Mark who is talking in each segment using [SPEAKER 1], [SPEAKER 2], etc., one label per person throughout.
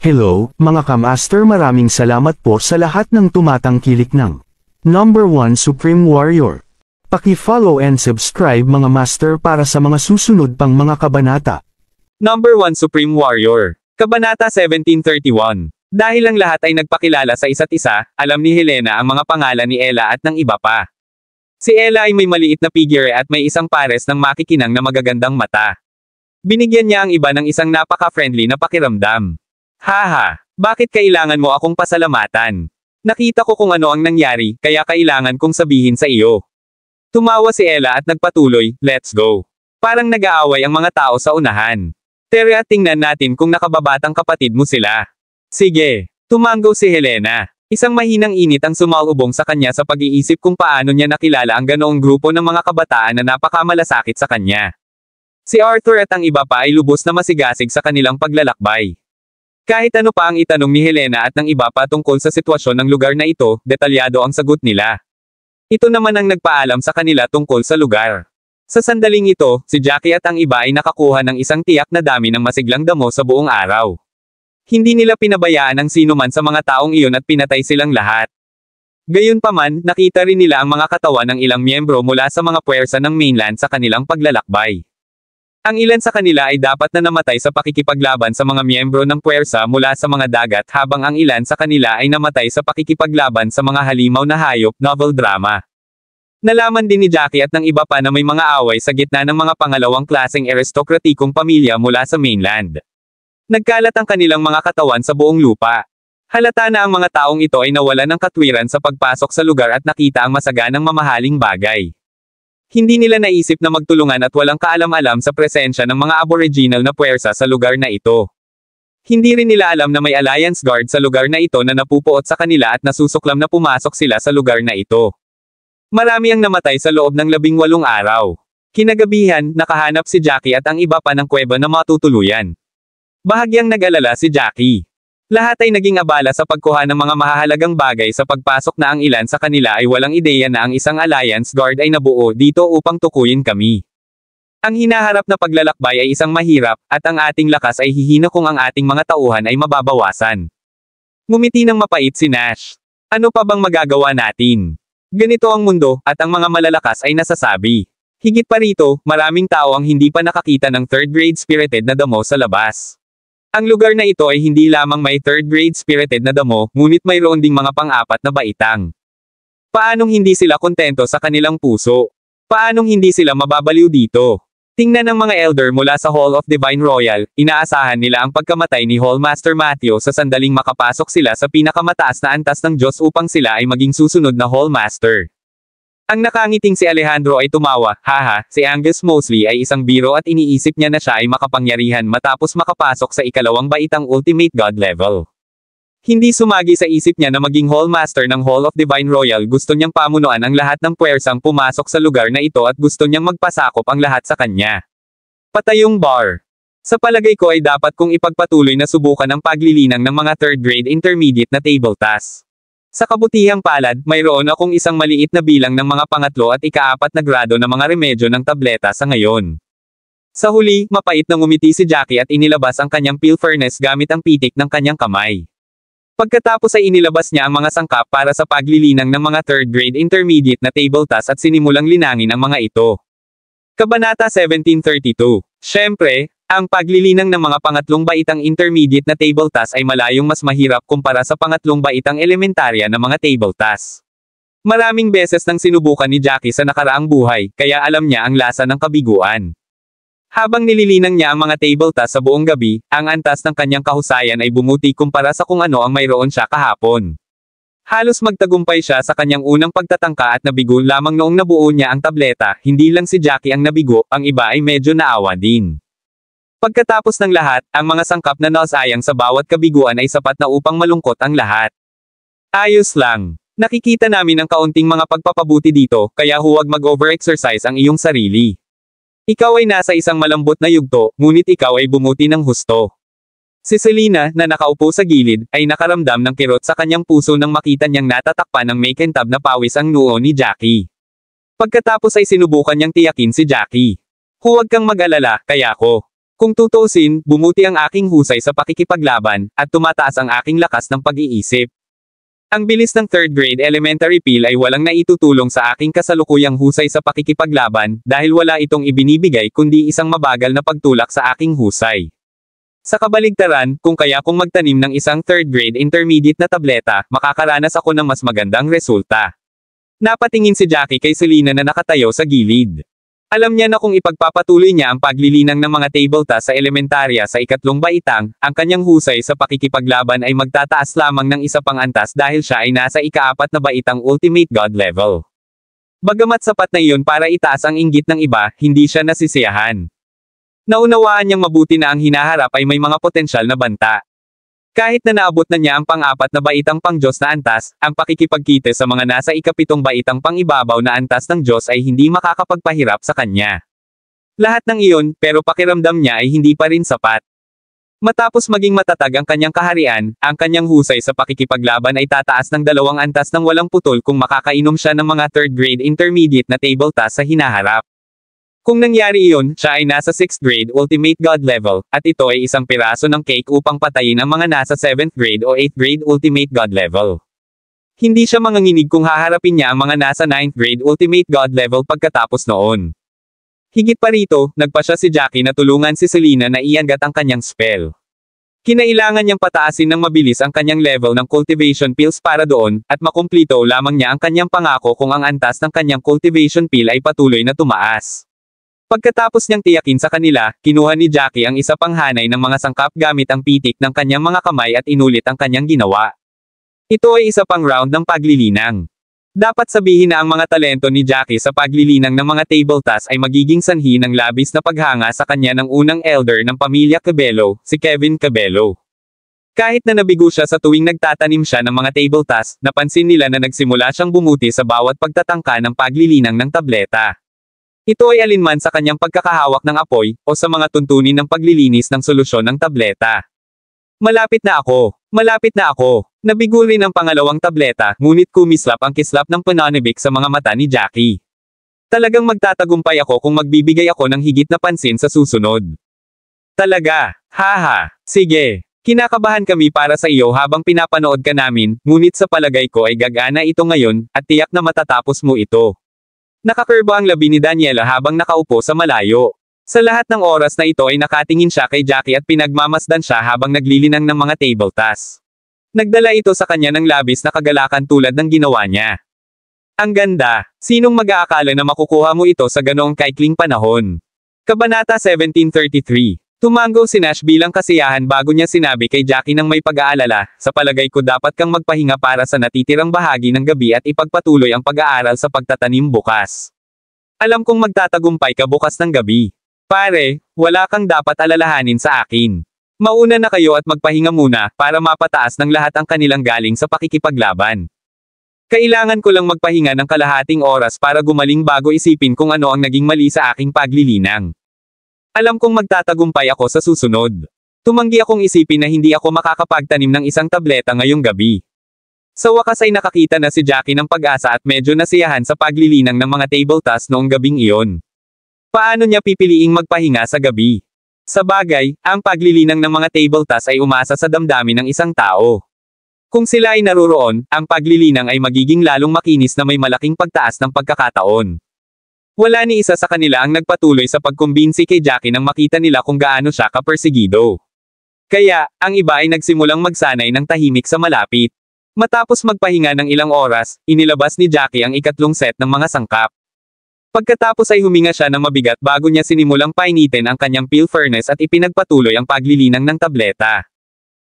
[SPEAKER 1] Hello, mga kamaster, maraming salamat po sa lahat ng tumatangkilik ng Number 1 Supreme Warrior. Paki-follow and subscribe mga master para sa mga susunod pang mga kabanata.
[SPEAKER 2] Number 1 Supreme Warrior. Kabanata 1731. Dahil ang lahat ay nagpakilala sa isa't isa, alam ni Helena ang mga pangalan ni Ella at ng iba pa. Si Ella ay may maliit na figure at may isang pares ng makikinang na magagandang mata. Binigyan niya ang iba ng isang napaka-friendly na pakiramdam. Haha, bakit kailangan mo akong pasalamatan? Nakita ko kung ano ang nangyari, kaya kailangan kong sabihin sa iyo. Tumawa si Ella at nagpatuloy, let's go. Parang nag-aaway ang mga tao sa unahan. Tara, tingnan natin kung nakababatang kapatid mo sila. Sige, tumanggo si Helena. Isang mahinang init ang sumalubong sa kanya sa pag-iisip kung paano niya nakilala ang ganoong grupo ng mga kabataan na napakamalasakit sa kanya. Si Arthur at ang iba pa ay lubos na masigasig sa kanilang paglalakbay. Kahit ano pa ang itanong ni Helena at ng iba pa tungkol sa sitwasyon ng lugar na ito, detalyado ang sagot nila. Ito naman ang nagpaalam sa kanila tungkol sa lugar. Sa sandaling ito, si Jackie at ang iba ay nakakuha ng isang tiyak na dami ng masiglang damo sa buong araw. Hindi nila pinabayaan ang sino man sa mga taong iyon at pinatay silang lahat. Gayunpaman, nakita rin nila ang mga katawan ng ilang miyembro mula sa mga puwersa ng mainland sa kanilang paglalakbay. Ang ilan sa kanila ay dapat na namatay sa pakikipaglaban sa mga miyembro ng puwersa mula sa mga dagat habang ang ilan sa kanila ay namatay sa pakikipaglaban sa mga halimaw na hayop, novel drama. Nalaman din ni Jackie at ng iba pa na may mga away sa gitna ng mga pangalawang klaseng aristokratikong pamilya mula sa mainland. Nagkalat ang kanilang mga katawan sa buong lupa. Halata na ang mga taong ito ay nawalan ng katwiran sa pagpasok sa lugar at nakita ang masaganang mamahaling bagay. Hindi nila naisip na magtulungan at walang kaalam-alam sa presensya ng mga aboriginal na puwersa sa lugar na ito. Hindi rin nila alam na may alliance guard sa lugar na ito na napupuot sa kanila at nasusuklam na pumasok sila sa lugar na ito. Marami ang namatay sa loob ng 18 araw. Kinagabihan, nakahanap si Jackie at ang iba pa ng kuweba na matutuluyan. Bahagyang nag-alala si Jackie. Lahat ay naging abala sa pagkuha ng mga mahahalagang bagay sa pagpasok na ang ilan sa kanila ay walang ideya na ang isang alliance guard ay nabuo dito upang tukuyin kami. Ang hinaharap na paglalakbay ay isang mahirap, at ang ating lakas ay hihina kung ang ating mga tauhan ay mababawasan. Ngumiti ng mapait si Nash. Ano pa bang magagawa natin? Ganito ang mundo, at ang mga malalakas ay nasasabi. Higit pa rito, maraming tao ang hindi pa nakakita ng third-grade spirited na damo sa labas. Ang lugar na ito ay hindi lamang may third-grade spirited na damo, ngunit mayroon ding mga pang-apat na baitang. Paanong hindi sila kontento sa kanilang puso? Paanong hindi sila mababaliw dito? Tingnan ng mga elder mula sa Hall of Divine Royal, inaasahan nila ang pagkamatay ni Hallmaster Matthew sa sandaling makapasok sila sa pinakamataas na antas ng Diyos upang sila ay maging susunod na Hallmaster. Ang nakangiting si Alejandro ay tumawa, haha, si Angus Mosley ay isang biro at iniisip niya na siya ay makapangyarihan matapos makapasok sa ikalawang baitang Ultimate God level. Hindi sumagi sa isip niya na maging Hallmaster ng Hall of Divine Royal, gusto niyang pamunuan ang lahat ng puwersang pumasok sa lugar na ito at gusto niyang magpasakop ang lahat sa kanya. Patayong bar. Sa palagay ko ay dapat kong ipagpatuloy na subukan ang paglilinang ng mga third-grade intermediate na table tasks. Sa kabutihang palad, mayroon akong isang maliit na bilang ng mga pangatlo at ika-4 na grado na mga remedyo ng tableta sa ngayon. Sa huli, mapait na ngumiti si Jackie at inilabas ang kanyang peel furnace gamit ang pitik ng kanyang kamay. Pagkatapos ay inilabas niya ang mga sangkap para sa paglilinang ng mga third-grade intermediate na table tasks at sinimulang linangin ang mga ito. Kabanata 1732. Siyempre, ang paglilinang ng mga pangatlong baitang intermediate na table task ay malayong mas mahirap kumpara sa pangatlong baitang elementarya na mga table task. Maraming beses nang sinubukan ni Jackie sa nakaraang buhay, kaya alam niya ang lasa ng kabiguan. Habang nililinang niya ang mga table task sa buong gabi, ang antas ng kanyang kahusayan ay bumuti kumpara sa kung ano ang mayroon siya kahapon. Halos magtagumpay siya sa kanyang unang pagtatangka at nabigo lamang noong nabuo niya ang tableta. Hindi lang si Jackie ang nabigo, ang iba ay medyo naawa din. Pagkatapos ng lahat, ang mga sangkap na nausayang sa bawat kabiguan ay sapat na upang malungkot ang lahat. Ayos lang. Nakikita namin ang kaunting mga pagpapabuti dito, kaya huwag mag-over-exercise ang iyong sarili. Ikaw ay nasa isang malambot na yugto, ngunit ikaw ay bumuti ng husto. Si Selena, na nakaupo sa gilid, ay nakaramdam ng kirot sa kanyang puso nang makita niyang natatakpan ng may kintab na pawis ang noo ni Jackie. Pagkatapos ay sinubukan niyang tiyakin si Jackie. Huwag kang mag-alala, kaya ko. Kung tutuusin, bumuti ang aking husay sa pakikipaglaban, at tumataas ang aking lakas ng pag-iisip. Ang bilis ng third grade elementary pill ay walang naitutulong sa aking kasalukuyang husay sa pakikipaglaban, dahil wala itong ibinibigay kundi isang mabagal na pagtulak sa aking husay. Sa kabaligtaran, kung magtanim ng isang third grade intermediate na tableta, makakaranas ako ng mas magandang resulta. Napatingin si Jackie kay Selena na nakatayo sa gilid. Alam niya na kung ipagpapatuloy niya ang paglilinang ng mga tabletop sa elementarya sa ikatlong baitang, ang kanyang husay sa pakikipaglaban ay magtataas lamang ng isa pang antas dahil siya ay nasa ika-4 na baitang Ultimate God level. Bagamat sapat na iyon para itaas ang inggit ng iba, hindi siya nasisiyahan. Naunawaan niyang mabuti na ang hinaharap ay may mga potensyal na banta. Kahit na naabot na niya ang pang-4 na baitang pang-Diyos na antas, ang pakikipagkite sa mga nasa ika-7 baitang pang-ibabaw na antas ng Diyos ay hindi makakapagpahirap sa kanya. Lahat ng iyon, pero pakiramdam niya ay hindi pa rin sapat. Matapos maging matatag ang kanyang kaharian, ang kanyang husay sa pakikipaglaban ay tataas ng 2 antas ng walang putol kung makakainom siya ng mga third grade intermediate na tabletop sa hinaharap. Kung nangyari iyon, siya ay nasa 6th grade Ultimate God level, at ito ay isang piraso ng cake upang patayin ang mga nasa 7th grade o 8th grade Ultimate God level. Hindi siya manganginig kung haharapin niya ang mga nasa 9th grade Ultimate God level pagkatapos noon. Higit pa rito, nagpa siya si Jackie na tulungan si Selena na iangat ang kanyang spell. Kinailangan niyang pataasin ng mabilis ang kanyang level ng cultivation pills para doon, at makumplito lamang niya ang kanyang pangako kung ang antas ng kanyang cultivation pill ay patuloy na tumaas. Pagkatapos niyang tiyakin sa kanila, kinuha ni Jackie ang isa pang hanay ng mga sangkap gamit ang pitik ng kanyang mga kamay at inulit ang kanyang ginawa. Ito ay isa pang round ng paglilinang. Dapat sabihin na ang mga talento ni Jackie sa paglilinang ng mga tabletops ay magiging sanhi ng labis na paghanga sa kanya ng unang elder ng pamilya Cabello, si Kevin Cabello. Kahit na nabigo siya sa tuwing nagtatanim siya ng mga tabletops, napansin nila na nagsimula siyang bumuti sa bawat pagtatangka ng paglilinang ng tableta. Ito ay alinman sa kanyang pagkakahawak ng apoy, o sa mga tuntunin ng paglilinis ng solusyon ng tableta. Malapit na ako! Malapit na ako! Nabigo rin ang pangalawang tableta, ngunit kumislap ang kislap ng pananibik sa mga mata ni Jackie. Talagang magtatagumpay ako kung magbibigay ako ng higit na pansin sa susunod. Talaga? Haha! Sige! Kinakabahan kami para sa iyo habang pinapanood ka namin, ngunit sa palagay ko ay gagana ito ngayon, at tiyak na matatapos mo ito. Nakakurba ang labi ni Daniela habang nakaupo sa malayo. Sa lahat ng oras na ito ay nakatingin siya kay Jackie at pinagmamasdan siya habang naglilinang ng mga tabletops. Nagdala ito sa kanya ng labis na kagalakan tulad ng ginawa niya. Ang ganda! Sinong mag-aakala na makukuha mo ito sa ganoong kaikling panahon? Kabanata 1733. Tumango si Nash bilang kasiyahan bago niya sinabi kay Jackie ng may pag-aalala, sa palagay ko dapat kang magpahinga para sa natitirang bahagi ng gabi at ipagpatuloy ang pag-aaral sa pagtatanim bukas. Alam kong magtatagumpay ka bukas ng gabi. Pare, wala kang dapat alalahanin sa akin. Mauna na kayo at magpahinga muna, para mapataas ng lahat ang kanilang galing sa pakikipaglaban. Kailangan ko lang magpahinga ng kalahating oras para gumaling bago isipin kung ano ang naging mali sa aking paglilinang. Alam kong magtatagumpay ako sa susunod. Tumanggi akong isipin na hindi ako makakapagtanim ng isang tableta ngayong gabi. Sa wakas ay nakakita na si Jackie ng pag-asa at medyo nasiyahan sa paglilinang ng mga tabletops noong gabing iyon. Paano niya pipiliing magpahinga sa gabi? Sa bagay, ang paglilinang ng mga tabletops ay umasa sa damdamin ng isang tao. Kung sila ay naruroon, ang paglilinang ay magiging lalong makinis na may malaking pagtaas ng pagkakataon. Wala ni isa sa kanila ang nagpatuloy sa pagkumbinsi kay Jackie nang makita nila kung gaano siya kapersigido. Kaya, ang iba ay nagsimulang magsanay ng tahimik sa malapit. Matapos magpahinga ng ilang oras, inilabas ni Jackie ang ikatlong set ng mga sangkap. Pagkatapos ay huminga siya ng mabigat bago niya sinimulang painitin ang kanyang peel furnace at ipinagpatuloy ang paglilinang ng tableta.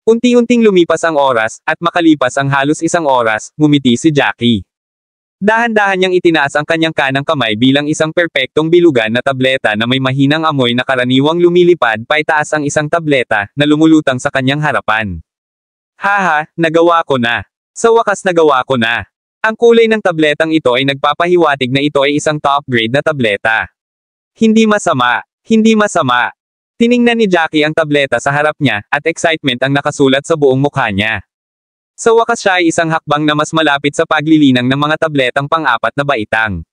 [SPEAKER 2] Unti-unting lumipas ang oras, at makalipas ang halos isang oras, ngumiti si Jackie. Dahan-dahan niyang itinaas ang kanyang kanang kamay bilang isang perpektong bilugan na tableta na may mahinang amoy na karaniwang lumilipad paitaas ang isang tableta na lumulutang sa kanyang harapan. Haha, nagawa ko na. Sa wakas nagawa ko na. Ang kulay ng tabletang ito ay nagpapahiwatig na ito ay isang top grade na tableta. Hindi masama. Hindi masama. Tiningnan ni Jackie ang tableta sa harap niya, at excitement ang nakasulat sa buong mukha niya. Sa wakas siya ay isang hakbang na mas malapit sa paglilinang ng mga tabletang pang-4 na baitang.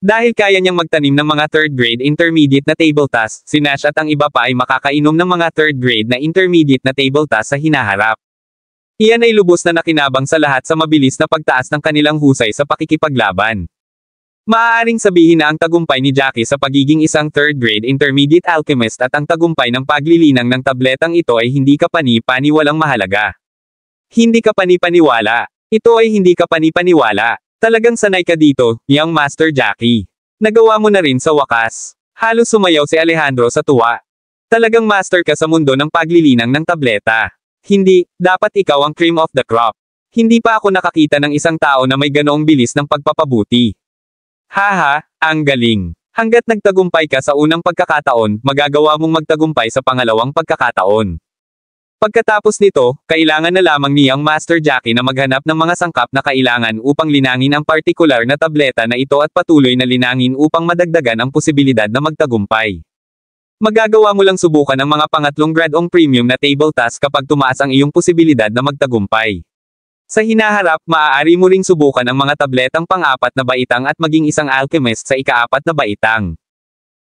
[SPEAKER 2] Dahil kaya niyang magtanim ng mga third grade intermediate na table tasks, si Nash at ang iba pa ay makakainom ng mga third grade na intermediate na table tasks sa hinaharap. Iyan ay lubos na nakinabang sa lahat sa mabilis na pagtaas ng kanilang husay sa pakikipaglaban. Maaaring sabihin na ang tagumpay ni Jackie sa pagiging isang third grade intermediate alchemist at ang tagumpay ng paglilinang ng tabletang ito ay hindi kapani-paniwalang mahalaga. Hindi kapani-paniwala. Ito ay hindi kapani-paniwala. Talagang sanay ka dito, young Master Jackie. Nagawa mo na rin sa wakas. Halos sumayaw si Alejandro sa tuwa. Talagang master ka sa mundo ng paglilinang ng tableta. Hindi, dapat ikaw ang cream of the crop. Hindi pa ako nakakita ng isang tao na may ganoong bilis ng pagpapabuti. Haha, ang galing. Hanggat nagtagumpay ka sa unang pagkakataon, magagawa mong magtagumpay sa pangalawang pagkakataon. Pagkatapos nito, kailangan na lamang niyang Master Jackie na maghanap ng mga sangkap na kailangan upang linangin ang partikular na tableta na ito at patuloy na linangin upang madagdagan ang posibilidad na magtagumpay. Magagawa mo lang subukan ang mga pangatlong grade-ong premium na table task kapag tumaas ang iyong posibilidad na magtagumpay. Sa hinaharap, maaari mo ring subukan ang mga tabletang pang-apat na baitang at maging isang alchemist sa ika-4 na baitang.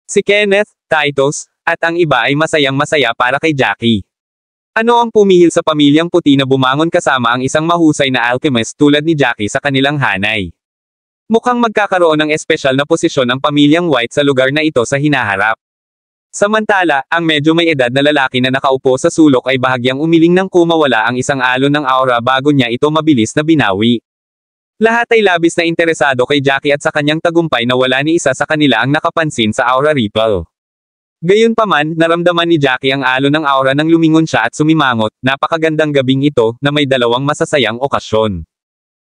[SPEAKER 2] Si Kenneth, Titus, at ang iba ay masayang-masaya para kay Jackie. Ano ang pumihil sa pamilyang puti na bumangon kasama ang isang mahusay na alchemist tulad ni Jackie sa kanilang hanay? Mukhang magkakaroon ng espesyal na posisyon ang pamilyang White sa lugar na ito sa hinaharap. Samantala, ang medyo may edad na lalaki na nakaupo sa sulok ay bahagyang umiling nang kumawala ang isang alon ng aura bago niya ito mabilis na binawi. Lahat ay labis na interesado kay Jackie at sa kanyang tagumpay na wala ni isa sa kanila ang nakapansin sa aura ripple. Gayunpaman, naramdaman ni Jackie ang alon ng aura nang lumingon siya at sumimangot, napakagandang gabing ito, na may dalawang masasayang okasyon.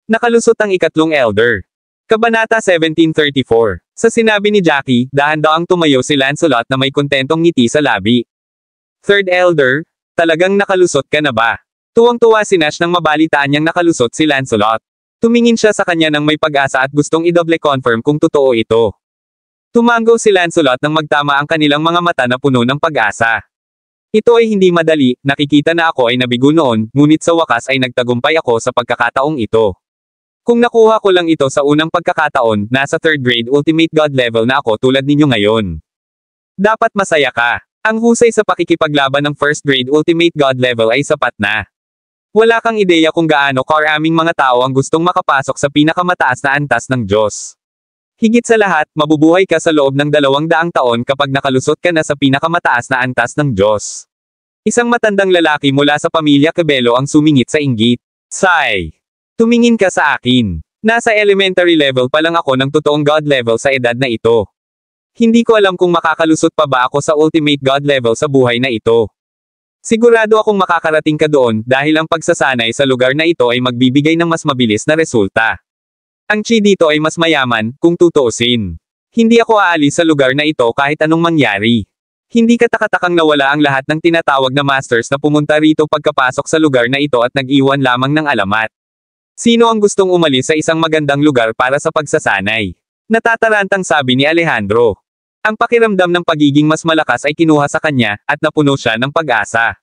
[SPEAKER 2] Nakalusot ang ikatlong elder. Kabanata 1734. Sa sinabi ni Jackie, dahan-daang tumayo si Lancelot na may kontentong ngiti sa labi. Third elder, talagang nakalusot ka na ba? Tuwang-tuwa si Nash nang mabalitaan niyang nakalusot si Lancelot. Tumingin siya sa kanya nang may pag-asa at gustong i-double confirm kung totoo ito. Tumango si Lancelot nang magtama ang kanilang mga mata na puno ng pag-asa. Ito ay hindi madali, nakikita na ako ay nabigo noon, ngunit sa wakas ay nagtagumpay ako sa pagkakataong ito. Kung nakuha ko lang ito sa unang pagkakataon, nasa third grade ultimate god level na ako tulad ninyo ngayon. Dapat masaya ka. Ang husay sa pakikipaglaban ng first grade ultimate god level ay sapat na. Wala kang ideya kung gaano karaming mga tao ang gustong makapasok sa pinakamataas na antas ng Diyos. Higit sa lahat, mabubuhay ka sa loob ng 200 taon kapag nakalusot ka na sa pinakamataas na antas ng Diyos. Isang matandang lalaki mula sa pamilya Cabello ang sumingit sa inggit. Sigh. Tumingin ka sa akin. Nasa elementary level pa lang ako ng totoong God level sa edad na ito. Hindi ko alam kung makakalusot pa ba ako sa ultimate God level sa buhay na ito. Sigurado akong makakarating ka doon dahil ang pagsasanay sa lugar na ito ay magbibigay ng mas mabilis na resulta. Ang chi dito ay mas mayaman, kung tutuusin. Hindi ako aalis sa lugar na ito kahit anong mangyari. Hindi katakatakang nawala ang lahat ng tinatawag na masters na pumunta rito pagkapasok sa lugar na ito at nag-iwan lamang ng alamat. Sino ang gustong umalis sa isang magandang lugar para sa pagsasanay? Natatarantang sabi ni Alejandro. Ang pakiramdam ng pagiging mas malakas ay kinuha sa kanya, at napuno siya ng pag-asa.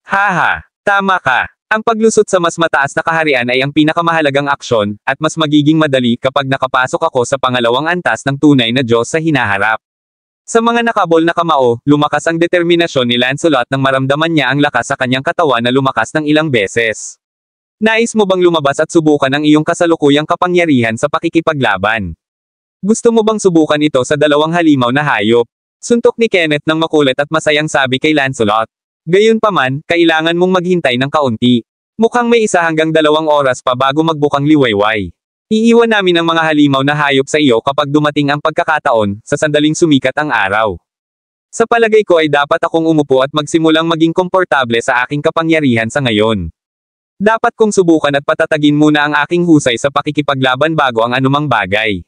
[SPEAKER 2] Haha, tama ka. Ang paglusot sa mas mataas na kaharian ay ang pinakamahalagang aksyon, at mas magiging madali kapag nakapasok ako sa pangalawang antas ng tunay na Diyos sa hinaharap. Sa mga nakabol na kamao, lumakas ang determinasyon ni Lancelot nang maramdaman niya ang lakas sa kanyang katawan na lumakas ng ilang beses. Nais mo bang lumabas at subukan ang iyong kasalukuyang kapangyarihan sa pakikipaglaban? Gusto mo bang subukan ito sa 2 halimaw na hayop? Suntok ni Kenneth ng makulit at masayang sabi kay Lancelot. Gayunpaman, kailangan mong maghintay ng kaunti. Mukhang may 1 hanggang 2 oras pa bago magbukang liwayway. Iiwan namin ang mga halimaw na hayop sa iyo kapag dumating ang pagkakataon, sa sandaling sumikat ang araw. Sa palagay ko ay dapat akong umupo at magsimulang maging komportable sa aking kapangyarihan sa ngayon. Dapat kong subukan at patatagin muna ang aking husay sa pakikipaglaban bago ang anumang bagay.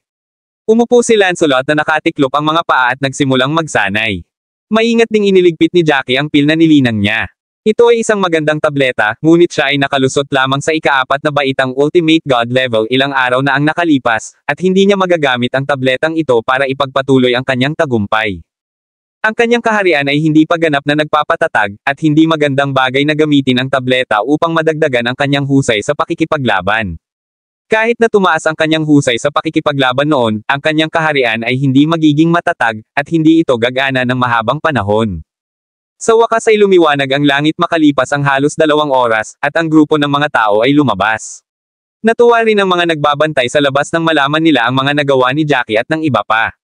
[SPEAKER 2] Umupo si Lancelot na nakatiklop ang mga paa at nagsimulang magsanay. Maingat ding iniligpit ni Jackie ang pil na nilinang niya. Ito ay isang magandang tableta, ngunit siya ay nakalusot lamang sa ika-4 na baitang ultimate god level ilang araw na ang nakalipas, at hindi niya magagamit ang tabletang ito para ipagpatuloy ang kanyang tagumpay. Ang kanyang kaharian ay hindi pa ganap na nagpapatatag, at hindi magandang bagay na gamitin ang tableta upang madagdagan ang kanyang husay sa pakikipaglaban. Kahit na tumaas ang kanyang husay sa pakikipaglaban noon, ang kanyang kaharian ay hindi magiging matatag, at hindi ito gagana ng mahabang panahon. Sa wakas ay lumiwanag ang langit makalipas ang halos 2 oras, at ang grupo ng mga tao ay lumabas. Natuwa rin ang mga nagbabantay sa labas nang malaman nila ang mga nagawa ni Jackie at ng iba pa.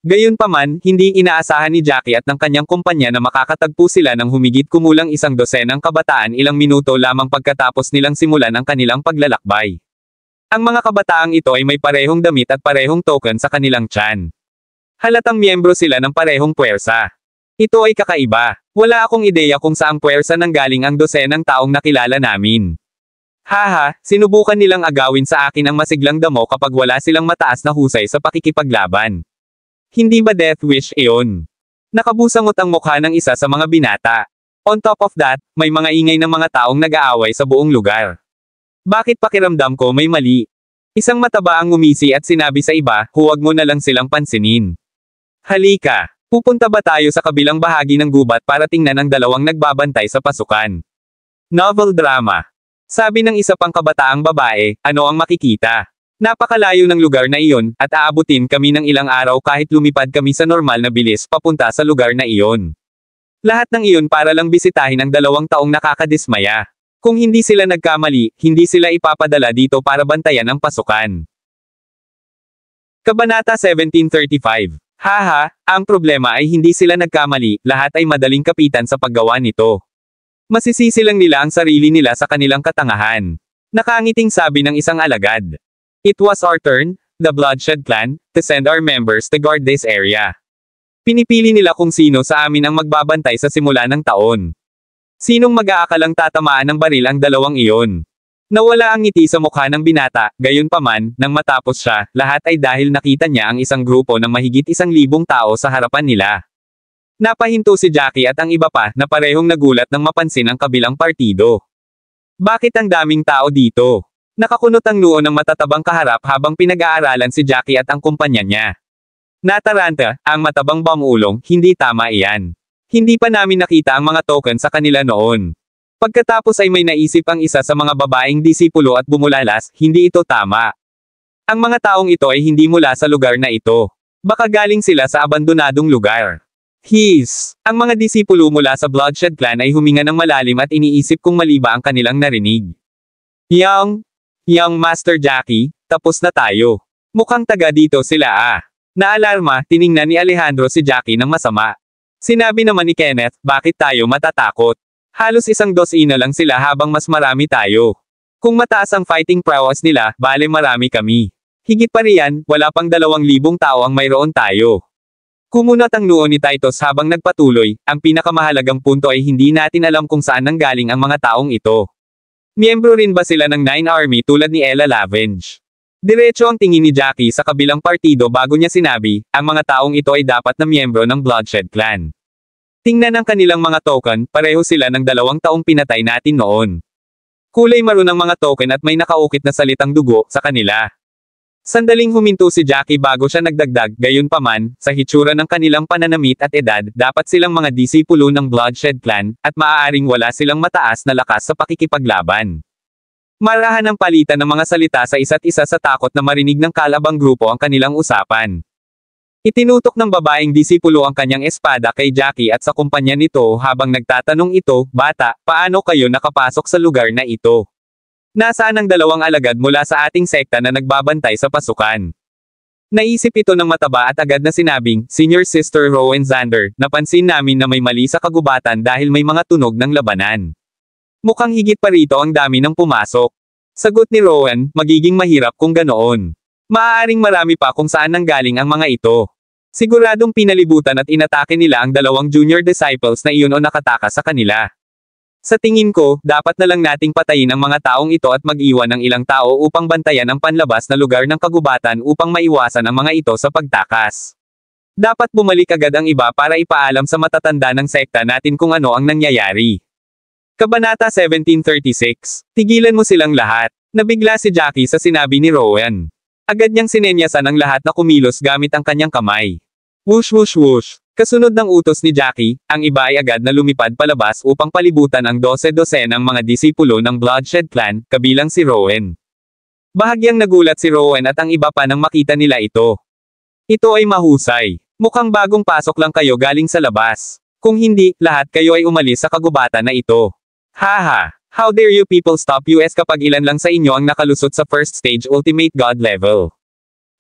[SPEAKER 2] Gayunpaman, hindi inaasahan ni Jackie at ng kanyang kumpanya na makakatagpo sila ng humigit kumulang 12 kabataan ilang minuto lamang pagkatapos nilang simulan ang kanilang paglalakbay. Ang mga kabataang ito ay may parehong damit at parehong token sa kanilang tiyan. Halatang miyembro sila ng parehong puwersa. Ito ay kakaiba. Wala akong ideya kung saang puwersa nanggaling ang 12 taong nakilala namin. Haha, sinubukan nilang agawin sa akin ang masiglang damo kapag wala silang mataas na husay sa pakikipaglaban. Hindi ba death wish iyon? Nakabusangot ang mukha ng isa sa mga binata. On top of that, may mga ingay ng mga taong nag-aaway sa buong lugar. Bakit pakiramdam ko may mali? Isang mataba ang ngumisi at sinabi sa iba, huwag mo na lang silang pansinin. Halika, pupunta ba tayo sa kabilang bahagi ng gubat para tingnan ang dalawang nagbabantay sa pasukan? Novel drama. Sabi ng isa pang kabataang babae, ano ang makikita? Napakalayo ng lugar na iyon, at aabutin kami ng ilang araw kahit lumipad kami sa normal na bilis papunta sa lugar na iyon. Lahat ng iyon para lang bisitahin ang 2 taong nakakadismaya. Kung hindi sila nagkamali, hindi sila ipapadala dito para bantayan ang pasukan. Kabanata 1735. Haha, ang problema ay hindi sila nagkamali, lahat ay madaling kapitan sa paggawa nito. Masisisi lang nila ang sarili nila sa kanilang katangahan. Nakangiting sabi ng isang alagad. It was our turn, the Bloodshed Clan, to send our members to guard this area. Pinipili nila kung sino sa amin ang magbabantay sa simula ng taon. Sinong mag-aakalang tatamaan ng baril ang 2 iyon? Nawala ang ngiti sa mukha ng binata, gayunpaman, nang matapos siya, lahat ay dahil nakita niya ang isang grupo ng mahigit 1,000 tao sa harapan nila. Napahinto si Jackie at ang iba pa, na parehong nagulat nang mapansin ang kabilang partido. Bakit ang daming tao dito? Nakakunot ang noo ng matatabang kaharap habang pinag-aaralan si Jackie at ang kumpanya niya. Nataranta, ang matabang bamulong, hindi tama iyan. Hindi pa namin nakita ang mga token sa kanila noon. Pagkatapos ay may naisip ang isa sa mga babaeng disipulo at bumulalas, hindi ito tama. Ang mga taong ito ay hindi mula sa lugar na ito. Baka galing sila sa abandonadong lugar. Ang mga disipulo mula sa Bloodshed Clan ay huminga ng malalim at iniisip kung mali ba ang kanilang narinig. Young Master Jackie, tapos na tayo. Mukhang taga dito sila Naalarma, tiningnan ni Alejandro si Jackie ng masama. Sinabi naman ni Kenneth, bakit tayo matatakot? Halos 12 lang sila habang mas marami tayo. Kung mataas ang fighting prowess nila, bale marami kami. Higit pa riyan, wala pang 2,000 tao ang mayroon tayo. Kumunat ang noo ni Titus habang nagpatuloy, ang pinakamahalagang punto ay hindi natin alam kung saan nanggaling ang mga taong ito. Miyembro rin ba sila ng 9 Army tulad ni Ella Lavenge? Diretso ang tingin ni Jackie sa kabilang partido bago niya sinabi, ang mga taong ito ay dapat na miyembro ng Bloodshed Clan. Tingnan ang kanilang mga token, pareho sila ng 2 taong pinatay natin noon. Kulay maroon ang mga token at may nakaukit na salitang dugo sa kanila. Sandaling huminto si Jackie bago siya nagdagdag, gayunpaman, sa hitsura ng kanilang pananamit at edad, dapat silang mga disipulo ng Bloodshed Clan, at maaaring wala silang mataas na lakas sa pakikipaglaban. Marahan ang palitan ng mga salita sa isa't isa sa takot na marinig ng kalabang grupo ang kanilang usapan. Itinutok ng babaeng disipulo ang kanyang espada kay Jackie at sa kumpanya nito habang nagtatanong ito, bata, paano kayo nakapasok sa lugar na ito? Nasaan ang 2 alagad mula sa ating sekta na nagbabantay sa pasukan? Naisip ito ng mataba at agad na sinabing, Senior Sister Rowan Zander, napansin namin na may mali sa kagubatan dahil may mga tunog ng labanan. Mukhang higit pa rito ang dami ng pumasok. Sagot ni Rowan, magiging mahirap kung ganoon. Maaaring marami pa kung saan nanggaling ang mga ito. Siguradong pinalibutan at inatake nila ang 2 junior disciples na iyon o nakatakas sa kanila. Sa tingin ko, dapat na lang nating patayin ang mga taong ito at mag-iwan ng ilang tao upang bantayan ang panlabas na lugar ng kagubatan upang maiwasan ang mga ito sa pagtakas. Dapat bumalik agad ang iba para ipaalam sa matatanda ng sekta natin kung ano ang nangyayari. Kabanata 1736. Tigilan mo silang lahat. Nabigla si Jackie sa sinabi ni Rowan. Agad niyang sinenyasan ang lahat na kumilos gamit ang kanyang kamay. Whoosh whoosh whoosh. Kasunod ng utos ni Jackie, ang iba ay agad na lumipad palabas upang palibutan ang 12 ng mga disipulo ng Bloodshed Clan, kabilang si Rowan. Bahagyang nagulat si Rowan at ang iba pa nang makita nila ito. Ito ay mahusay. Mukhang bagong pasok lang kayo galing sa labas. Kung hindi, lahat kayo ay umalis sa kagubatan na ito. Haha, how dare you people stop us kapag ilan lang sa inyo ang nakalusot sa first stage ultimate god level.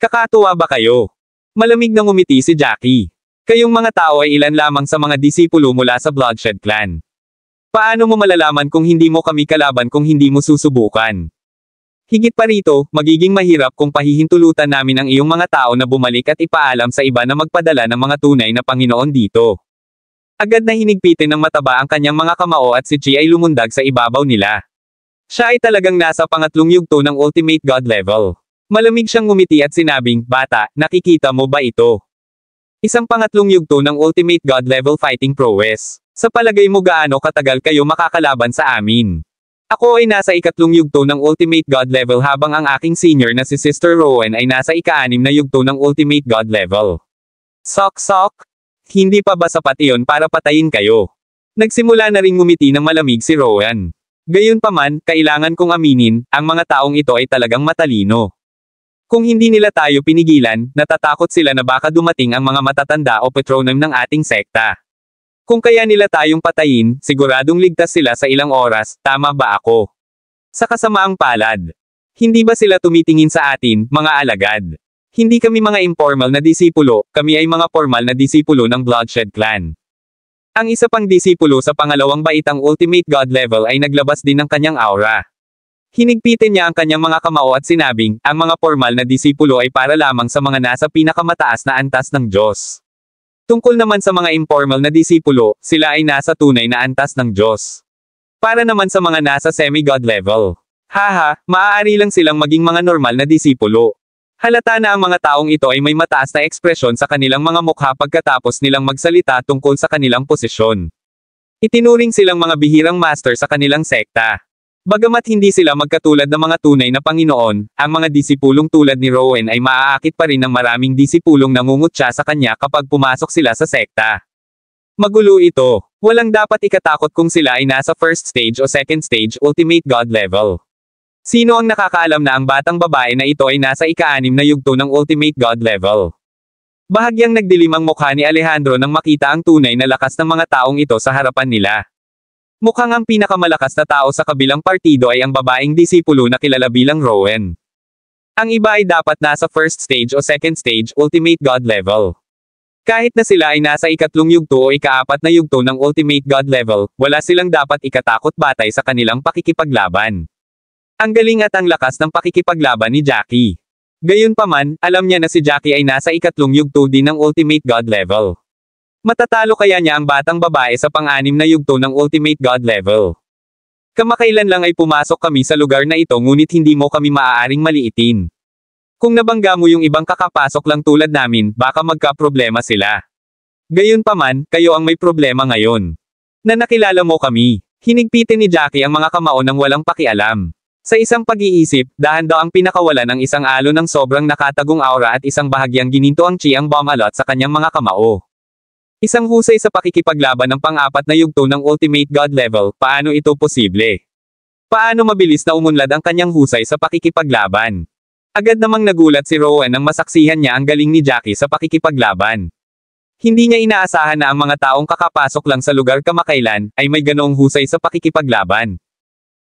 [SPEAKER 2] Kakatuwa ba kayo? Malamig na ngumiti si Jackie. Kayong mga tao ay ilan lamang sa mga disipulo mula sa Bloodshed Clan. Paano mo malalaman kung hindi mo kami kalaban kung hindi mo susubukan? Higit pa rito, magiging mahirap kung pahihintulutan namin ang iyong mga tao na bumalik at ipaalam sa iba na magpadala ng mga tunay na Panginoon dito. Agad na hinigpitin ng mataba ang kanyang mga kamao at si Chi ay lumundag sa ibabaw nila. Siya ay talagang nasa pangatlong yugto ng Ultimate God level. Malamig siyang ngumiti at sinabing, "Bata, nakikita mo ba ito? Isang pangatlong yugto ng Ultimate God level fighting prowess. Sa palagay mo gaano katagal kayo makakalaban sa amin? Ako ay nasa ikatlong yugto ng Ultimate God level habang ang aking senior na si Sister Rowan ay nasa ika-6 na yugto ng Ultimate God level. Sok. Hindi pa ba sapat iyon para patayin kayo?" Nagsimula na ring ngumiti ng malamig si Rowan. Gayunpaman, kailangan kong aminin, ang mga taong ito ay talagang matalino. Kung hindi nila tayo pinigilan, natatakot sila na baka dumating ang mga matatanda o patronim ng ating sekta. Kung kaya nila tayong patayin, siguradong ligtas sila sa ilang oras, tama ba ako? Sa kasamaang palad. Hindi ba sila tumitingin sa atin, mga alagad? Hindi kami mga informal na disipulo, kami ay mga formal na disipulo ng Bloodshed Clan. Ang isa pang disipulo sa pangalawang baitang Ultimate God level ay naglabas din ng kanyang aura. Hinigpitin niya ang kanyang mga kamao at sinabing, ang mga formal na disipulo ay para lamang sa mga nasa pinakamataas na antas ng Diyos. Tungkol naman sa mga informal na disipulo, sila ay nasa tunay na antas ng Diyos. Para naman sa mga nasa semi-God level. Haha, maaari lang silang maging mga normal na disipulo. Halata na ang mga taong ito ay may mataas na ekspresyon sa kanilang mga mukha pagkatapos nilang magsalita tungkol sa kanilang posisyon. Itinuring silang mga bihirang master sa kanilang sekta. Bagamat hindi sila magkatulad ng mga tunay na Panginoon, ang mga disipulong tulad ni Rowan ay maaakit pa rin ng maraming disipulong nangungutya sa kanya kapag pumasok sila sa sekta. Magulo ito. Walang dapat ikatakot kung sila ay nasa first stage o second stage Ultimate God level. Sino ang nakakaalam na ang batang babae na ito ay nasa ika-6 na yugto ng Ultimate God level? Bahagyang nagdilim ang mukha ni Alejandro nang makita ang tunay na lakas ng mga taong ito sa harapan nila. Mukhang ang pinakamalakas na tao sa kabilang partido ay ang babaeng disipulo na kilala bilang Rowan. Ang iba ay dapat nasa first stage o second stage Ultimate God level. Kahit na sila ay nasa ikatlong yugto o ika-4 na yugto ng Ultimate God level, wala silang dapat ikatakot batay sa kanilang pakikipaglaban. Ang galing at ang lakas ng pakikipaglaban ni Jackie. Gayunpaman, alam niya na si Jackie ay nasa ikatlong yugto din ng Ultimate God level. Matatalo kaya niya ang batang babae sa pang-6 na yugto ng Ultimate God level. Kamakailan lang ay pumasok kami sa lugar na ito ngunit hindi mo kami maaaring maliitin. Kung nabangga mo yung ibang kakapasok lang tulad namin, baka magka-problema sila. Gayunpaman, kayo ang may problema ngayon. Na nakilala mo kami. Hinigpitin ni Jackie ang mga kamao nang walang pakialam. Sa isang pag-iisip, dahan daw ang pinakawalan ng isang alo ng sobrang nakatagong aura at isang bahagyang gininto ang chi ang bomb-alot sa kanyang mga kamao. Isang husay sa pakikipaglaban ng pang-4 na yugto ng Ultimate God level, paano ito posible? Paano mabilis na umunlad ang kanyang husay sa pakikipaglaban? Agad namang nagulat si Rowan nang masaksihan niya ang galing ni Jackie sa pakikipaglaban. Hindi niya inaasahan na ang mga taong kakapasok lang sa lugar kamakailan, ay may ganoong husay sa pakikipaglaban.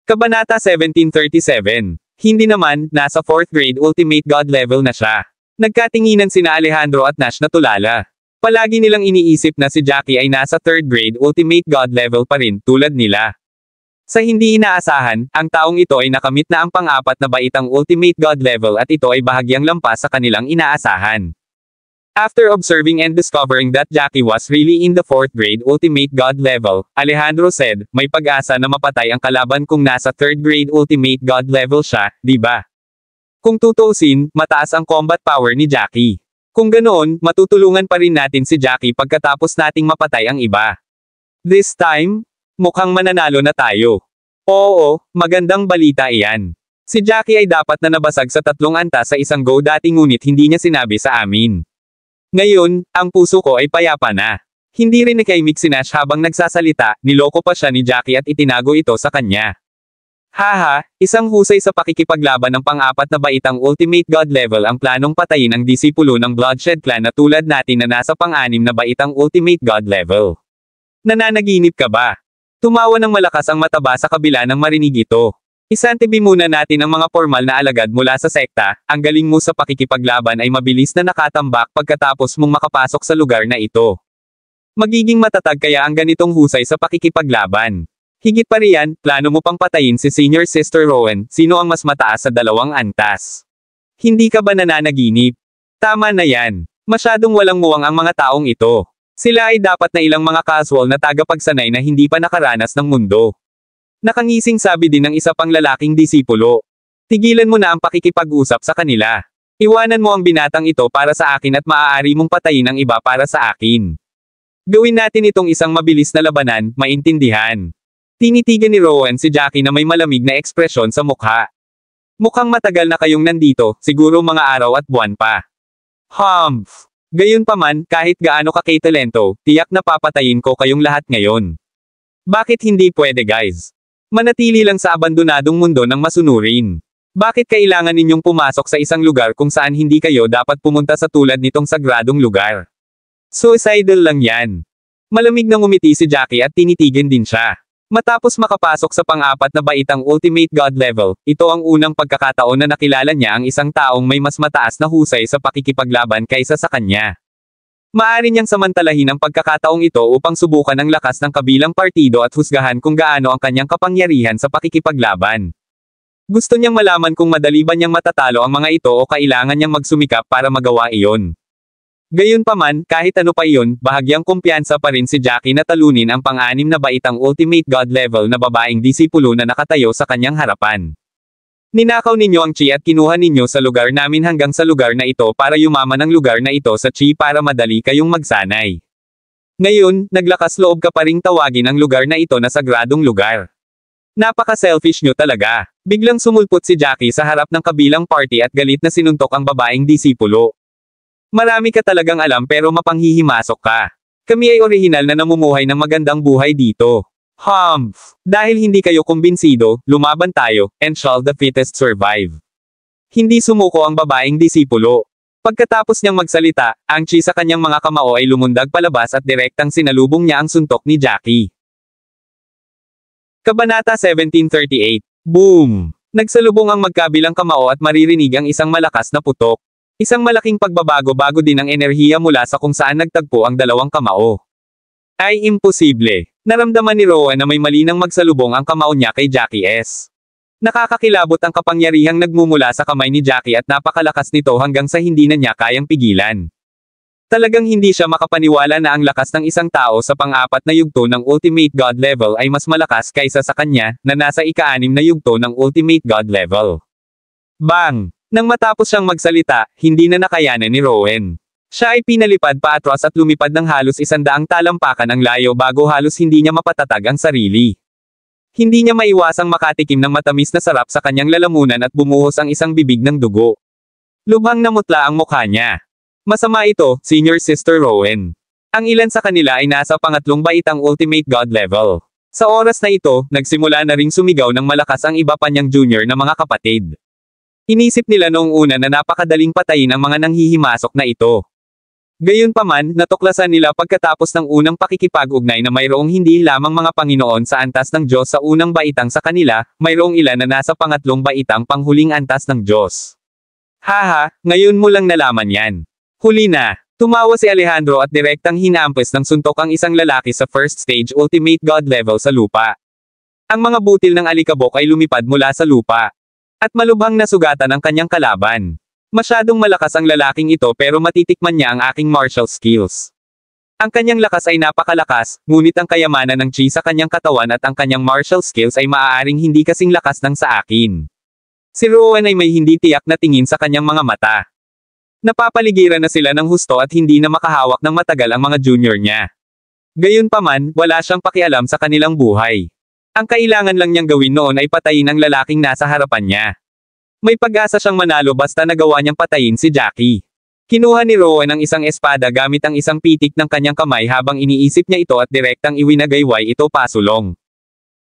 [SPEAKER 2] Kabanata 1737. Hindi naman, nasa 4th grade Ultimate God level na siya. Nagkatinginan sina Alejandro at Nash na tulala. Palagi nilang iniisip na si Jackie ay nasa 3rd grade Ultimate God level pa rin, tulad nila. Sa hindi inaasahan, ang taong ito ay nakamit na ang pang-4 na baitang Ultimate God level at ito ay bahagyang lampas sa kanilang inaasahan. After observing and discovering that Jackie was really in the 4th grade Ultimate God level, Alejandro said, may pag-asa na mapatay ang kalaban kung nasa 3rd grade Ultimate God level siya, di ba? Kung tutuusin, mataas ang combat power ni Jackie. Kung ganoon, matutulungan pa rin natin si Jackie pagkatapos nating mapatay ang iba. This time, mukhang mananalo na tayo. Oo, magandang balita iyan. Si Jackie ay dapat na nabasag sa 3 antas sa isang go dati ngunit hindi niya sinabi sa amin. Ngayon, ang puso ko ay payapa na. Hindi rin nakaimik si Nash habang nagsasalita, niloko pa siya ni Jackie at itinago ito sa kanya. Haha, isang husay sa pakikipaglaban ng pang-apat na baitang Ultimate God level ang planong patayin ang disipulo ng Bloodshed Clan na tulad natin na nasa pang-anim na baitang Ultimate God level. Nananaginip ka ba? Tumawa ng malakas ang mataba sa kabila ng marinig ito. Isantibi muna natin ang mga formal na alagad mula sa sekta, ang galing mo sa pakikipaglaban ay mabilis na nakatambak pagkatapos mong makapasok sa lugar na ito. Magiging matatag kaya ang ganitong husay sa pakikipaglaban. Higit pa riyan, plano mo pang patayin si Senior Sister Rowan, sino ang mas mataas sa dalawang antas. Hindi ka ba nananaginip? Tama na yan. Masyadong walang muwang ang mga taong ito. Sila ay dapat na ilang mga casual na tagapagsanay na hindi pa nakaranas ng mundo. Nakangising sabi din ng isa pang lalaking disipulo. Tigilan mo na ang pakikipag-usap sa kanila. Iwanan mo ang binatang ito para sa akin at maaari mong patayin ang iba para sa akin. Gawin natin itong isang mabilis na labanan, maintindihan. Tinitigan ni Rowan si Jackie na may malamig na ekspresyon sa mukha. Mukhang matagal na kayong nandito, siguro mga araw at buwan pa. Humph! Gayunpaman, kahit gaano ka kay-talento, tiyak na papatayin ko kayong lahat ngayon. Bakit hindi pwede guys? Manatili lang sa abandonadong mundo ng masunurin. Bakit kailangan ninyong pumasok sa isang lugar kung saan hindi kayo dapat pumunta sa tulad nitong sagradong lugar? Suicidal lang yan. Malamig na ngumiti si Jackie at tinitigan din siya. Matapos makapasok sa pang-apat na baitang Ultimate God level, ito ang unang pagkakataon na nakilala niya ang isang taong may mas mataas na husay sa pakikipaglaban kaysa sa kanya. Maaari niyang samantalahin ang pagkakataong ito upang subukan ang lakas ng kabilang partido at husgahan kung gaano ang kanyang kapangyarihan sa pakikipaglaban. Gusto niyang malaman kung madali ba niyang matatalo ang mga ito o kailangan niyang magsumikap para magawa iyon. Gayunpaman, kahit ano pa iyon, bahagyang kumpiyansa pa rin si Jackie na talunin ang pang-anim na baitang Ultimate God level na babaeng disipulo na nakatayo sa kanyang harapan. Ninakaw ninyo ang chi at kinuha ninyo sa lugar namin hanggang sa lugar na ito para yumaman ang lugar na ito sa chi para madali kayong magsanay. Ngayon, naglakas loob ka pa ring tawagin ang lugar na ito na sagradong lugar. Napaka-selfish nyo talaga. Biglang sumulpot si Jackie sa harap ng kabilang party at galit na sinuntok ang babaeng disipulo. Marami ka talagang alam pero mapanghihimasok ka. Kami ay orihinal na namumuhay ng magandang buhay dito. Humph! Dahil hindi kayo kumbinsido, lumaban tayo, and shall the fittest survive. Hindi sumuko ang babaeng disipulo. Pagkatapos niyang magsalita, ang chi sa kanyang mga kamao ay lumundag palabas at direktang sinalubong niya ang suntok ni Jackie. Kabanata 1738. Boom! Nagsalubong ang magkabilang kamao at maririnig ang isang malakas na putok. Isang malaking pagbabago bago din ang enerhiya mula sa kung saan nagtagpo ang dalawang kamao. Ay imposible. Naramdaman ni Rowan na may mali nang magsalubong ang kamao niya kay Jackie S. Nakakakilabot ang kapangyarihang nagmumula sa kamay ni Jackie at napakalakas nito hanggang sa hindi na niya kayang pigilan. Talagang hindi siya makapaniwala na ang lakas ng isang tao sa pang-apat na yugto ng Ultimate God level ay mas malakas kaysa sa kanya, na nasa ika-6 na yugto ng Ultimate God level. Bang! Nang matapos siyang magsalita, hindi na nakayanan ni Rowan. Siya ay pinalipad paatras at lumipad ng halos 100 talampakan ang layo bago halos hindi niya mapatatag ang sarili. Hindi niya maiwasang makatikim ng matamis na sarap sa kanyang lalamunan at bumuhos ang isang bibig ng dugo. Lubhang namutla ang mukha niya. Masama ito, Senior Sister Rowan. Ang ilan sa kanila ay nasa pangatlong baitang Ultimate God level. Sa oras na ito, nagsimula na ring sumigaw ng malakas ang iba pa niyang junior na mga kapatid. Inisip nila noong una na napakadaling patayin ang mga nanghihimasok na ito. Gayunpaman, natuklasan nila pagkatapos ng unang pakikipag-ugnay na mayroong hindi lamang mga Panginoon sa antas ng Diyos sa unang baitang sa kanila, mayroong ilan na nasa pangatlong baitang panghuling antas ng Diyos. Haha, ngayon mo lang nalaman yan. Huli na. Tumawa si Alejandro at direktang hinampes ng suntok ang isang lalaki sa first stage Ultimate God level sa lupa. Ang mga butil ng alikabok ay lumipad mula sa lupa. At malubhang nasugatan ang kanyang kalaban. Masyadong malakas ang lalaking ito pero matitikman niya ang aking martial skills. Ang kanyang lakas ay napakalakas, ngunit ang kayamanan ng chi sa kanyang katawan at ang kanyang martial skills ay maaaring hindi kasing lakas ng sa akin. Si Rowan ay may hindi tiyak na tingin sa kanyang mga mata. Napapaligiran na sila ng husto at hindi na makahawak ng matagal ang mga junior niya. Gayunpaman, wala siyang pakialam sa kanilang buhay. Ang kailangan lang niyang gawin noon ay patayin ang lalaking nasa harapan niya. May pag-asa siyang manalo basta nagawa niyang patayin si Jackie. Kinuha ni Rowan ang isang espada gamit ang isang pitik ng kanyang kamay habang iniisip niya ito at direktang iwinagayway ito pasulong.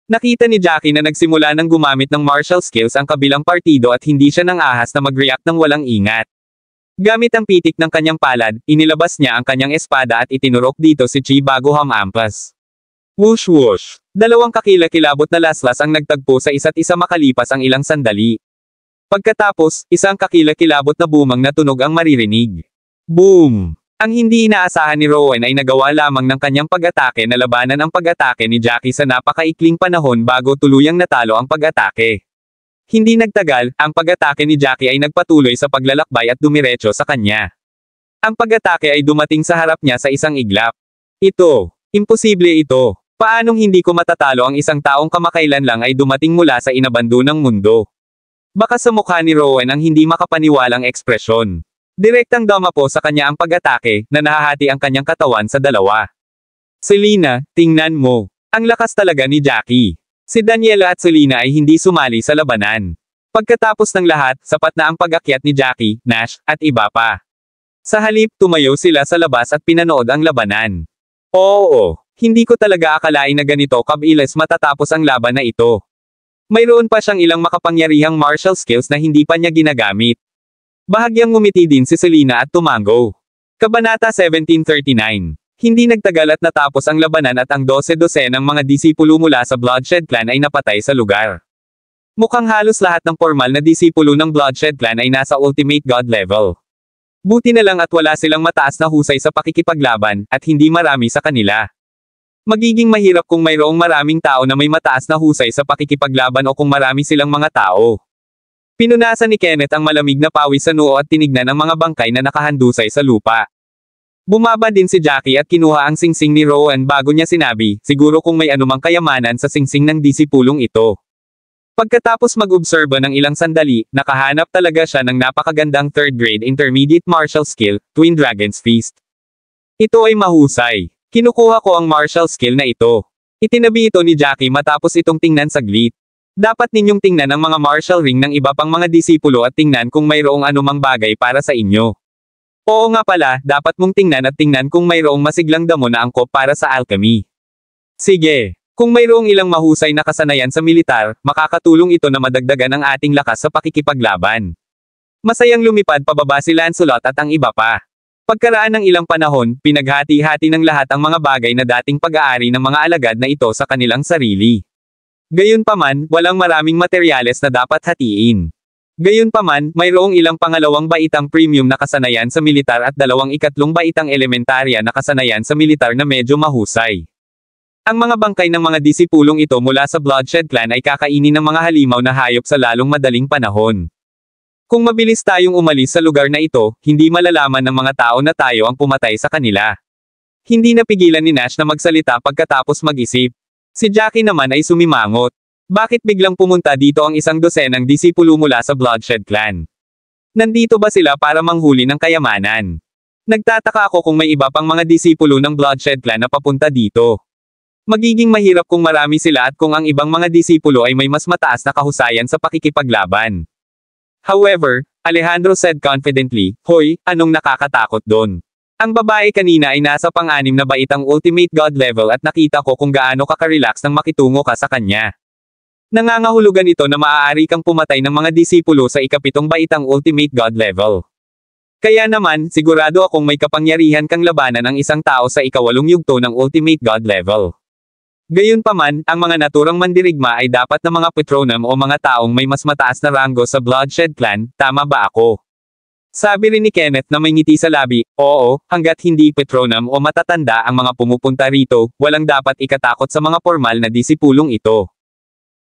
[SPEAKER 2] Nakita ni Jackie na nagsimula ng gumamit ng martial skills ang kabilang partido at hindi siya nang ahas na mag-react ng walang ingat. Gamit ang pitik ng kanyang palad, inilabas niya ang kanyang espada at itinurok dito si Chi bago hamampas. Whoosh whoosh. Dalawang kakilakilabot na laslas ang nagtagpo sa isa't isa makalipas ang ilang sandali. Pagkatapos, isang kakilakilabot na bumang na tunog ang maririnig. Boom! Ang hindi inaasahan ni Rowan ay nagawa lamang ng kanyang pag-atake na labanan ang pag-atake ni Jackie sa napakaikling panahon bago tuluyang natalo ang pag-atake. Hindi nagtagal, ang pag-atake ni Jackie ay nagpatuloy sa paglalakbay at dumiretso sa kanya. Ang pag-atake ay dumating sa harap niya sa isang iglap. Imposible ito. Paanong hindi ko matatalo ang isang taong kamakailan lang ay dumating mula sa inabandonang mundo? Baka sa mukha ni Rowan ang hindi makapaniwalang ekspresyon. Direktang dumapo sa kanya ang pag-atake, na nahahati ang kanyang katawan sa dalawa. Selena, tingnan mo. Ang lakas talaga ni Jackie. Si Daniela at Selena ay hindi sumali sa labanan. Pagkatapos ng lahat, sapat na ang pag-akyat ni Jackie, Nash, at iba pa. Sa halip, tumayo sila sa labas at pinanood ang labanan. Oo, hindi ko talaga akalain na ganito kabilis matatapos ang laban na ito. Mayroon pa siyang ilang makapangyarihang martial skills na hindi pa niya ginagamit. Bahagyang ngumiti din si Selena at tumango. Kabanata 1739. Hindi nagtagal at natapos ang labanan at ang 12-12 ng mga disipulo mula sa Bloodshed Clan ay napatay sa lugar. Mukhang halos lahat ng formal na disipulo ng Bloodshed Clan ay nasa Ultimate God level. Buti na lang at wala silang mataas na husay sa pakikipaglaban, at hindi marami sa kanila. Magiging mahirap kung mayroong maraming tao na may mataas na husay sa pakikipaglaban o kung marami silang mga tao. Pinunasan ni Kenneth ang malamig na pawis sa noo at tinignan ang mga bangkay na nakahandusay sa lupa. Bumaba din si Jackie at kinuha ang singsing ni Rowan bago niya sinabi, siguro kung may anumang kayamanan sa singsing ng disipulong ito. Pagkatapos mag-obserba ng ilang sandali, nakahanap talaga siya ng napakagandang 3rd grade intermediate martial skill, Twin Dragon's Feast. Ito ay mahusay. Kinukuha ko ang martial skill na ito. Itinabi ito ni Jackie matapos itong tingnan saglit. Dapat ninyong tingnan ang mga martial ring ng iba pang mga disipulo at tingnan kung mayroong anumang bagay para sa inyo. Oo nga pala, dapat mong tingnan at tingnan kung mayroong masiglang damo na angkop para sa alchemy. Sige, kung mayroong ilang mahusay na kasanayan sa militar, makakatulong ito na madagdagan ang ating lakas sa pakikipaglaban. Masayang lumipad pababa si Lancelot at ang iba pa. Pagkaraan ng ilang panahon, pinaghati-hati ng lahat ang mga bagay na dating pag-aari ng mga alagad na ito sa kanilang sarili. Gayunpaman, walang maraming materyales na dapat hatiin. Gayunpaman, mayroong ilang pangalawang baitang premium na kasanayan sa militar at 2 ikatlong baitang elementarya na kasanayan sa militar na medyo mahusay. Ang mga bangkay ng mga disipulong ito mula sa Bloodshed Clan ay kakainin ng mga halimaw na hayop sa lalong madaling panahon. Kung mabilis tayong umalis sa lugar na ito, hindi malalaman ng mga tao na tayo ang pumatay sa kanila. Hindi napigilan ni Nash na magsalita pagkatapos mag-isip. Si Jackie naman ay sumimangot. Bakit biglang pumunta dito ang isang dosenang disipulo mula sa Bloodshed Clan? Nandito ba sila para manghuli ng kayamanan? Nagtataka ako kung may iba pang mga disipulo ng Bloodshed Clan na papunta dito. Magiging mahirap kung marami sila at kung ang ibang mga disipulo ay may mas mataas na kahusayan sa pakikipaglaban. However, Alejandro said confidently, "Hoy, anong nakakatakot doon? Ang babae kanina ay nasa pang-6 na baitang Ultimate God level at nakita ko kung gaano ka-relax nang makitungo ka sa kanya. Nangangahulugan ito na maaari kang pumatay ng mga disipulo sa ika-7 baitang Ultimate God level. Kaya naman, sigurado akong may kapangyarihan kang labanan ang isang tao sa ika-8 yugto ng Ultimate God level. Gayunpaman, ang mga naturang mandirigma ay dapat na mga patronum o mga taong may mas mataas na ranggo sa Bloodshed Clan, tama ba ako?" Sabi rin ni Kenneth na may ngiti sa labi, oo, hanggat hindi patronum o matatanda ang mga pumupunta rito, walang dapat ikatakot sa mga formal na disipulong ito.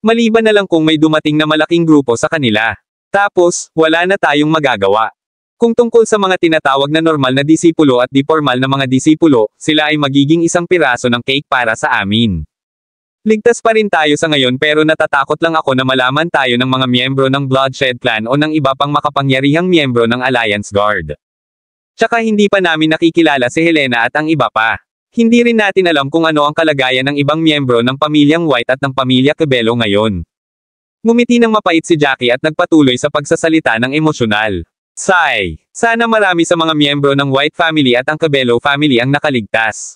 [SPEAKER 2] Maliban na lang kung may dumating na malaking grupo sa kanila. Tapos, wala na tayong magagawa. Kung tungkol sa mga tinatawag na normal na disipulo at di formal na mga disipulo, sila ay magiging isang piraso ng cake para sa amin. Ligtas pa rin tayo sa ngayon pero natatakot lang ako na malaman tayo ng mga miyembro ng Bloodshed Clan o ng iba pang makapangyarihang miyembro ng Alliance Guard. Tsaka hindi pa namin nakikilala si Helena at ang iba pa. Hindi rin natin alam kung ano ang kalagayan ng ibang miyembro ng pamilyang White at ng pamilya Cabello ngayon. Ngumiti ng mapait si Jackie at nagpatuloy sa pagsasalita ng emosyonal. Sigh. Sana marami sa mga miyembro ng White family at ang Cabello family ang nakaligtas.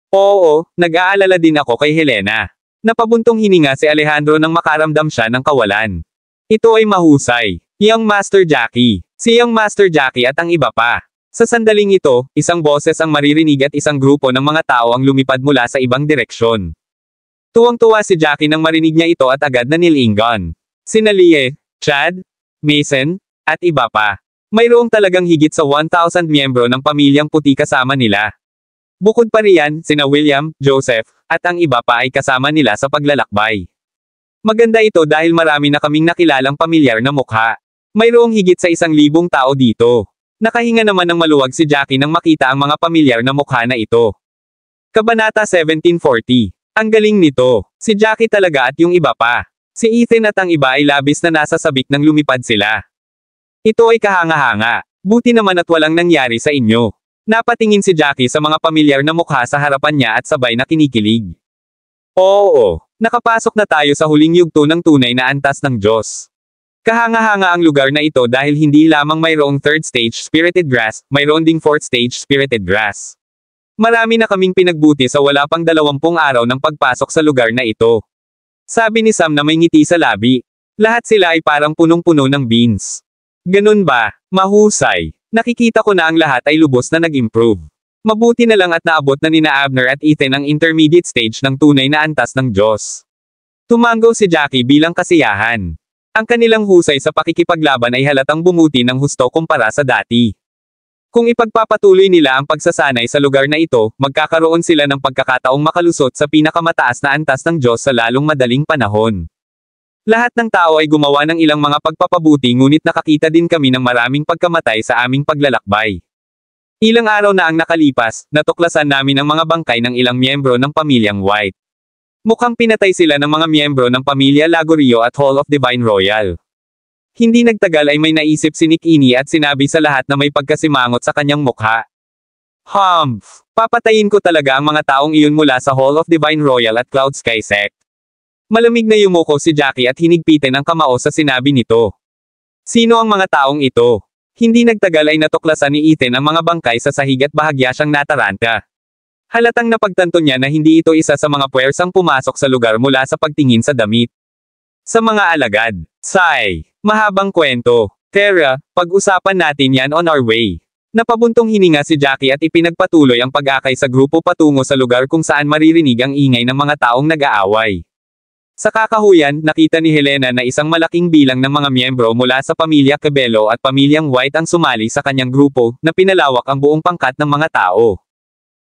[SPEAKER 2] Oo, nag-aalala din ako kay Helena. Napabuntong hininga si Alejandro nang makaramdam siya ng kawalan. Ito ay mahusay. Young Master Jackie. Si Young Master Jackie at ang iba pa. Sa sandaling ito, isang boses ang maririnig at isang grupo ng mga tao ang lumipad mula sa ibang direksyon. Tuwang-tuwa si Jackie nang marinig niya ito at agad na nilingon. Sina Lie, Chad, Mason, at iba pa. Mayroong talagang higit sa 1,000 miyembro ng pamilyang puti kasama nila. Bukod pa riyan, sina William, Joseph, at ang iba pa ay kasama nila sa paglalakbay. Maganda ito dahil marami na kaming nakilalang pamilyar na mukha. Mayroong higit sa 1,000 tao dito. Nakahinga naman ng maluwag si Jackie nang makita ang mga pamilyar na mukha na ito. Kabanata 1740. Ang galing nito. Si Jackie talaga at yung iba pa. Si Ethan at ang iba ay labis na nasa sabik nang lumipad sila. Ito ay kahanga-hanga. Buti naman at walang nangyari sa inyo. Napatingin si Jackie sa mga pamilyar na mukha sa harapan niya at sabay na kinikilig. Oo, nakapasok na tayo sa huling yugto ng tunay na antas ng Diyos. Kahanga-hanga ang lugar na ito dahil hindi lamang mayroong 3rd stage spirited grass, mayroon ding 4th stage spirited grass. Marami na kaming pinagbuti sa wala pang 20 araw ng pagpasok sa lugar na ito. Sabi ni Sam na may ngiti sa labi. Lahat sila ay parang punong-puno ng beans. Ganun ba? Mahusay. Nakikita ko na ang lahat ay lubos na nag-improve. Mabuti na lang at naabot na nina Abner at Ethan ang intermediate stage ng tunay na antas ng Diyos. Tumango si Jackie bilang kasiyahan. Ang kanilang husay sa pakikipaglaban ay halatang bumuti ng husto kumpara sa dati. Kung ipagpapatuloy nila ang pagsasanay sa lugar na ito, magkakaroon sila ng pagkakataong makalusot sa pinakamataas na antas ng Diyos sa lalong madaling panahon. Lahat ng tao ay gumawa ng ilang mga pagpapabuti ngunit nakakita din kami ng maraming pagkamatay sa aming paglalakbay. Ilang araw na ang nakalipas, natuklasan namin ang mga bangkay ng ilang miyembro ng pamilyang White. Mukhang pinatay sila ng mga miyembro ng pamilya Lagorio at Hall of Divine Royal. Hindi nagtagal ay may naisip si Nick Ini at sinabi sa lahat na may pagkasimangot sa kanyang mukha. Humph! Papatayin ko talaga ang mga taong iyon mula sa Hall of Divine Royal at Cloud Sky Sect. Malamig na yumuko si Jackie at hinigpitin ang kamao sa sinabi nito. Sino ang mga taong ito? Hindi nagtagal ay natuklasan ni Ethan ang mga bangkay sa sahig at bahagya siyang nataranta. Halatang napagtanto niya na hindi ito isa sa mga puwersang pumasok sa lugar mula sa pagtingin sa damit. Sa mga alagad. Sigh. Mahabang kwento. Tara, pag-usapan natin yan on our way. Napabuntong hininga si Jackie at ipinagpatuloy ang pag-akay sa grupo patungo sa lugar kung saan maririnig ang ingay ng mga taong nag-aaway. Sa kakahuyan, nakita ni Helena na isang malaking bilang ng mga miyembro mula sa pamilya Cabello at pamilyang White ang sumali sa kanyang grupo, na pinalawak ang buong pangkat ng mga tao.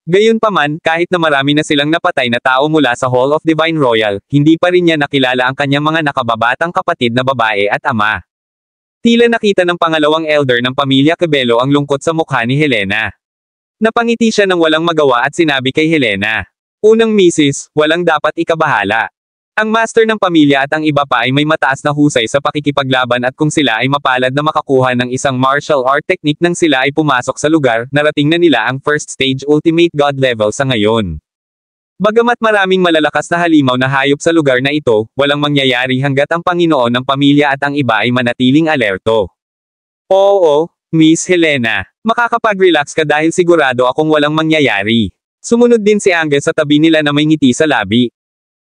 [SPEAKER 2] Gayunpaman, kahit na marami na silang napatay na tao mula sa Hall of Divine Royal, hindi pa rin niya nakilala ang kanyang mga nakababatang kapatid na babae at ama. Tila nakita ng pangalawang elder ng pamilya Cabello ang lungkot sa mukha ni Helena. Napangiti siya ng walang magawa at sinabi kay Helena, "Unang misis, walang dapat ikabahala. Ang master ng pamilya at ang iba pa ay may mataas na husay sa pakikipaglaban at kung sila ay mapalad na makakuha ng isang martial art technique nang sila ay pumasok sa lugar, narating na nila ang first stage ultimate god level sa ngayon. Bagamat maraming malalakas na halimaw na hayop sa lugar na ito, walang mangyayari hanggat ang Panginoon ng pamilya at ang iba ay manatiling alerto." Oo, Miss Helena. Makakapag-relax ka dahil sigurado akong walang mangyayari. Sumunod din si Angus sa tabi nila na may ngiti sa labi.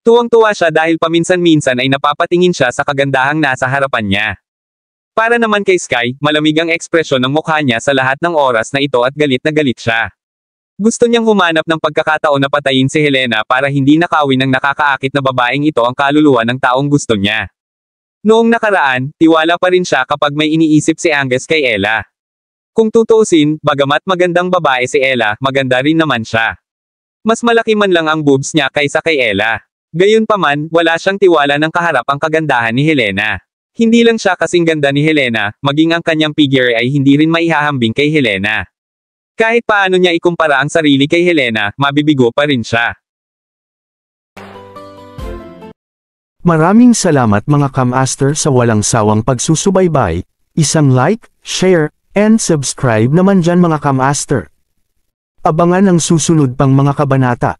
[SPEAKER 2] Tuwang-tuwa siya dahil paminsan-minsan ay napapatingin siya sa kagandahang nasa harapan niya. Para naman kay Sky, malamig ang ekspresyon ng mukha niya sa lahat ng oras na ito at galit na galit siya. Gusto niyang humanap ng pagkakataon na patayin si Helena para hindi nakawin ng nakakaakit na babaeng ito ang kaluluwa ng taong gusto niya. Noong nakaraan, tiwala pa rin siya kapag may iniisip si Angus kay Ella. Kung tutuusin, bagamat magandang babae si Ella, maganda rin naman siya. Mas malaki man lang ang boobs niya kaysa kay Ella. Gayunpaman, wala siyang tiwala ng kaharap ang kagandahan ni Helena. Hindi lang siya kasing ganda ni Helena, maging ang kanyang figure ay hindi rin maihahambing kay Helena. Kahit paano niya ikumpara ang sarili kay Helena, mabibigo pa rin siya.
[SPEAKER 1] Maraming salamat mga Kamaster sa walang sawang pagsusubaybay, isang like, share, and subscribe naman dyan mga Kamaster. Abangan ang susunod pang mga kabanata.